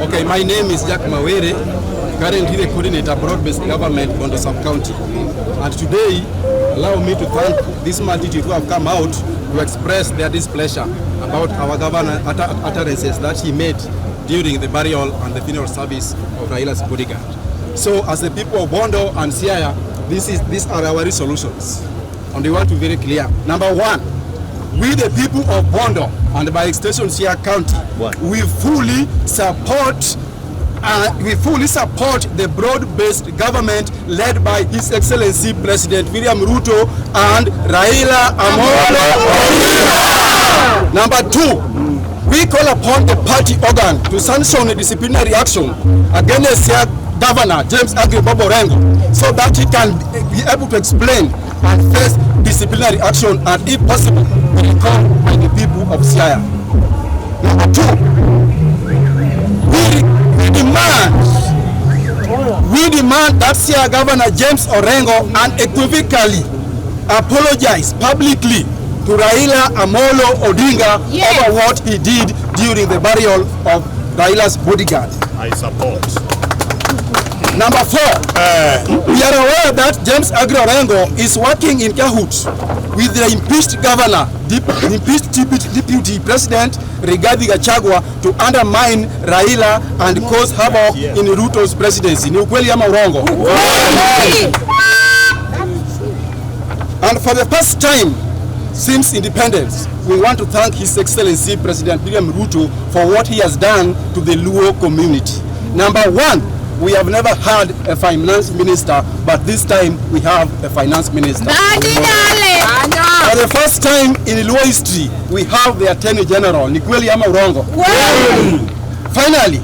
Okay, my name is Jack Mawere, currently the coordinator broad-based government on the sub-county. And today, allow me to thank this multitude who have come out to express their displeasure about our governor utterances that he made during the burial and the funeral service of Raila's bodyguard. So, as the people of Bondo and Siaya, these are our resolutions. And we want to be very clear. Number one, we the people of Bondo and by extension Siaya County, we fully support the broad-based government led by His Excellency President William Ruto and Raila Amolo Odinga. Number two, we call upon the party organ to sanction a disciplinary action against Siaya Governor James Aggrey Bob Orengo so that he can be able to explain and face disciplinary action and, if possible, be recalled by the people of Siaya. Number two, we demand that Siaya Governor James Orengo unequivocally apologize publicly to Raila Amolo Odinga over what he did during the burial of Raila's bodyguard. I support. Number four, we are aware that James Aggrey Orengo is working in cahoots with the impeached governor, impeached deputy president Rigathi Gachagua to undermine Raila and cause havoc in Ruto's presidency. Ni ukweli ama urongo? And for the first time since independence, we want to thank His Excellency President William Ruto for what he has done to the Luo community. Number one, we have never had a finance minister, but this time we have a finance minister. For the first time in Luo history, we have the Attorney General. Ni kweli ama urongo? Finally,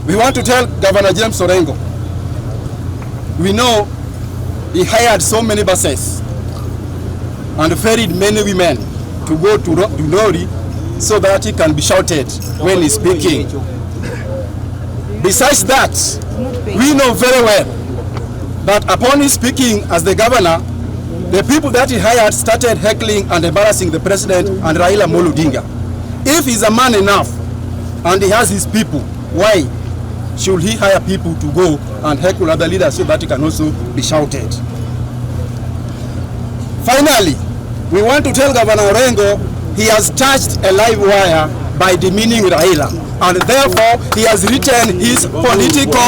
we want to tell Governor James Orengo, we know he hired so many buses and ferried many women to go to Lori so that he can be shouted when he's speaking. Besides that, we know very well that upon his speaking as the governor, the people that he hired started heckling and embarrassing the president and Raila Amolo Odinga. If he's a man enough and he has his people, why should he hire people to go and heckle other leaders so that he can also be shouted? Finally, we want to tell Governor Orengo he has touched a live wire by demeaning Raila, and therefore he has written his political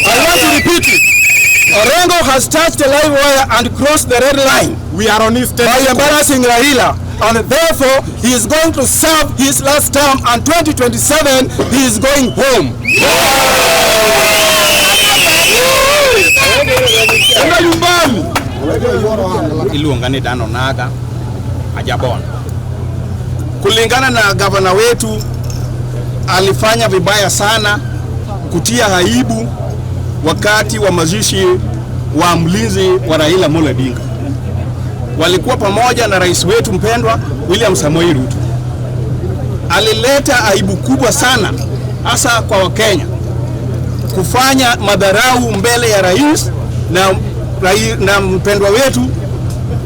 I want to repeat it. Orengo has touched a live wire and crossed the red line. We are on his by embarrassing Raila, and therefore he is going to serve his last term, and 2027 he is going home. Iluongani Dano Naga Ajabon. Kulingana na gavana wetu, alifanya vibaya sana kutia aibu wakati wa mazishi wa mlinzi wa Raila Amolo Odinga. Walikuwa pamoja na rais wetu mpendwa William Samoei Ruto. Alileta aibu kubwa sana hasa kwa Wakenya kufanya madharau mbele ya rais na mpendwa wetu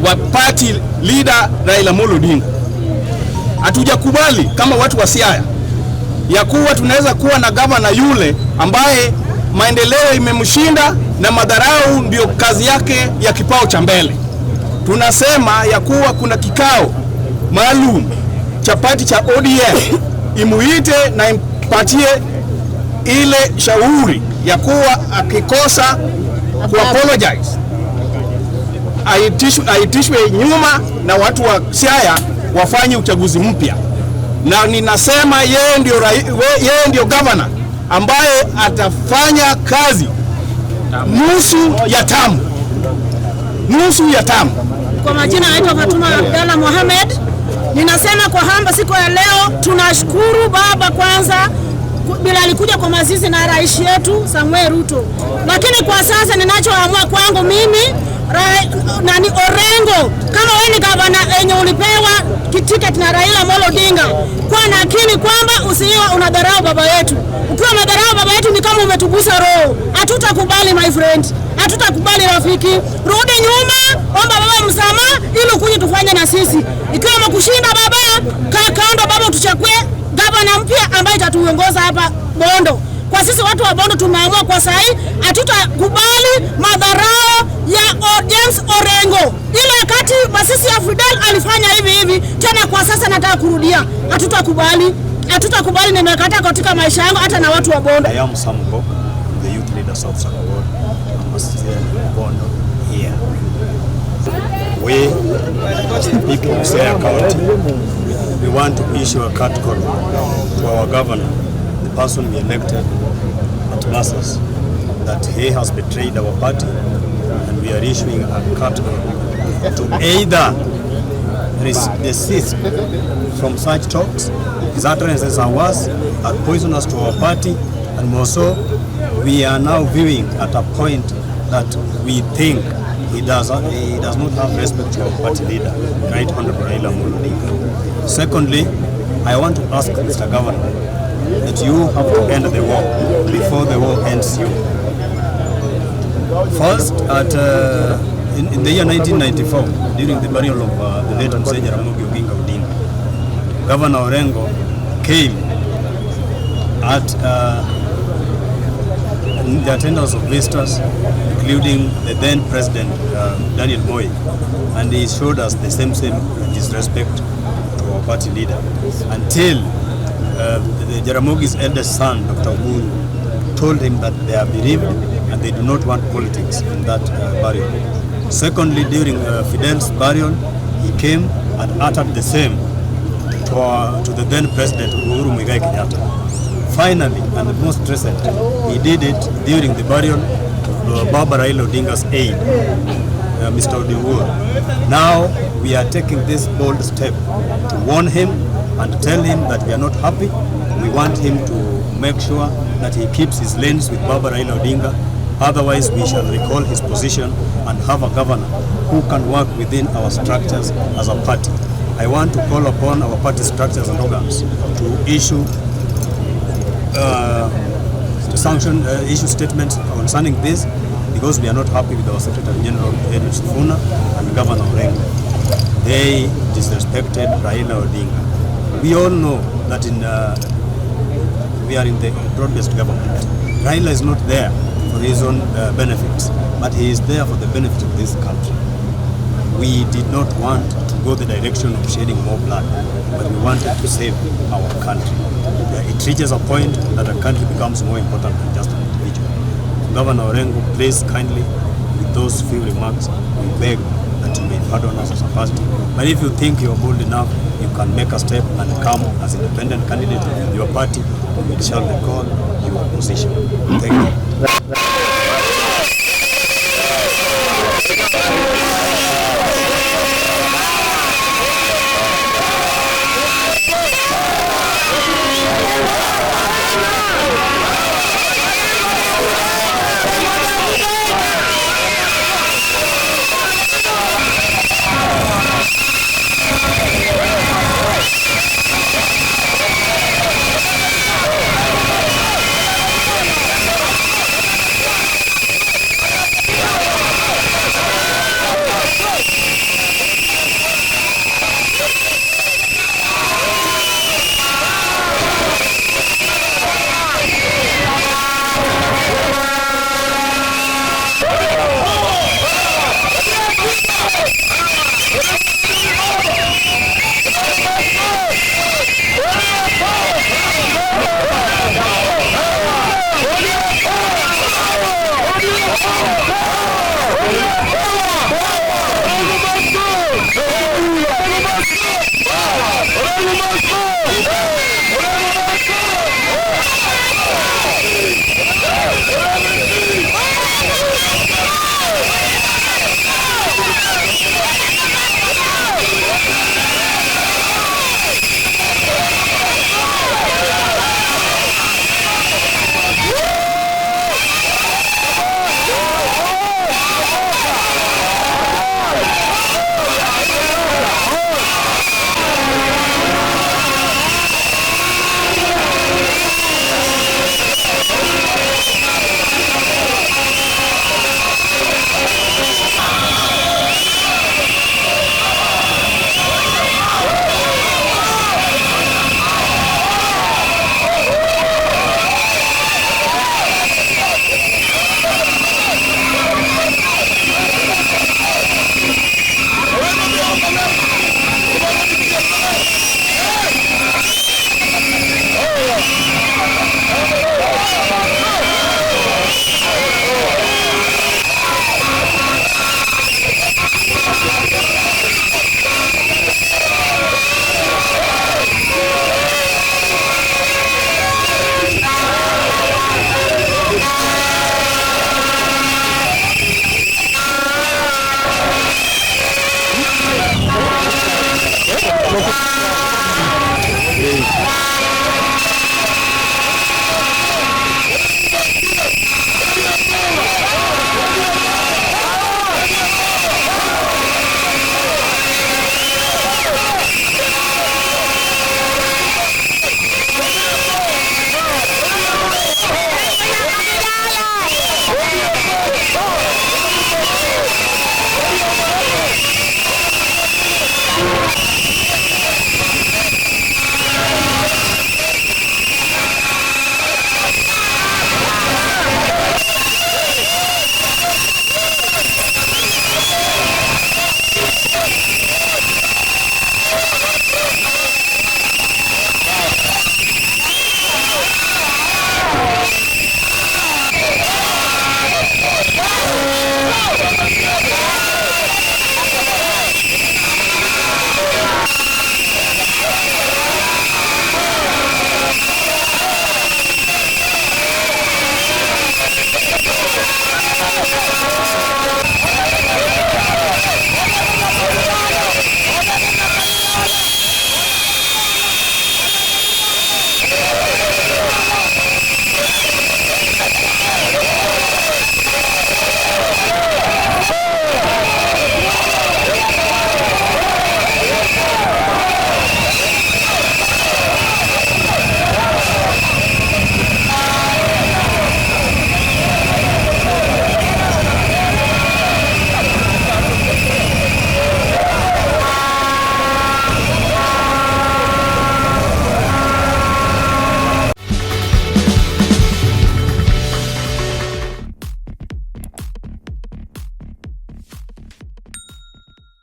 wa party leader Raila Amolo Odinga. Hatujakubali kama watu wa Siaya ya kuwa tunaweza kuwa na gavana yule ambaye maendeleo imemshinda na madharau ndio kazi yake ya kipao cha mbele. Tunasema ya kuwa kuna kikao maalum cha party cha ODM imuite na impatie ile shauri ya kuwa akikosa apologize aitishwe nyuma na watu wa Siaya wafanye uchaguzi mpya. Na ninasema yeye ndio governor ambaye atafanya kazi nusu ya tamu. Kwa majina naitwa Fatuma Abdalla Mohamed. Ninasema kwa hamba siku ya leo tunashukuru baba kwanza bila alikuja kwa mazizi na rais yetu Samuel Ruto. Lakini kwa sasa ninachoamua kwangu mimi nani Orengo, kama wewe ni gavana enye ulipewa ticket na Raila Amolo Odinga, kwa nakini kwamba usiwe unadharau baba yetu. Ukiwa unadharau baba yetu ni kama umetugusa roho. Hatutakubali my friend. Hatutakubali rafiki. Rudi nyuma, omba baba msamaha ili ukuje tufanye na sisi. Ikiwa mkushinda baba, kaa kando baba, tuchakue gavana mpya ambaye itatuongoza hapa Bondo. Kwa sisi watu wa Bondo tumeamua kwa sahi hatutakubali madharau ya James Orengo. Ile wakati basisi ya Fidel alifanya hivi tena kwa sasa nataka kurudia. Hatutakubali. Hatutakubali, nimekata katika maisha yangu hata na watu wa Bondo. I am Samko, the youth leaders of Sakaward. I must say Bondo here. We, as the people of Siaya County, we want to issue a cut call to our governor, the person we elected at Masas, that he has betrayed our party, and we are issuing a cut call to either desist from such talks. His utterances are worse, are poisonous to our party, and more so, we are now viewing at a point that we think he does not have respect to our party leader, Right Honorable Raila Amolo Odinga. Secondly, I want to ask Mr. Governor that you have to end the war before the war ends you. First, in the year 1994, during the burial of the late Mzee Jaramogi Oginga Odinga, Governor Orengo came at the attendance of visitors, including the then President Daniel Moi, and he showed us the same disrespect to our party leader until the Jaramogi's eldest son, Dr. Oburu, told him that they are bereaved and they do not want politics in that burial. Secondly, during Fidel's burial, he came and uttered the same to the then President Uhuru Muigai Kenyatta. Finally, and the most recent, he did it during the burial of Baba Raila Odinga's aide, Mr. Odiwuor. Now, we are taking this bold step to warn him and to tell him that we are not happy. We want him to make sure that he keeps his lanes with Baba Raila Odinga. Otherwise, we shall recall his position and have a governor who can work within our structures as a party. I want to call upon our party structures and organs to issue issue statements concerning this, because we are not happy with our Secretary General Edwin Sifuna and Governor Orengo. They disrespected Raila Odinga. We all know that we are in the broad-based government. Raila is not there for his own benefits, but he is there for the benefit of this country. We did not want to go the direction of shedding more blood, but we wanted to save our country. It reaches a point that a country becomes more important than just an individual. Governor Orengo, please kindly, with those few remarks, we beg that you may pardon us as a party. But if you think you are bold enough, you can make a step and come as independent candidate of your party, we shall recall your position. Thank you.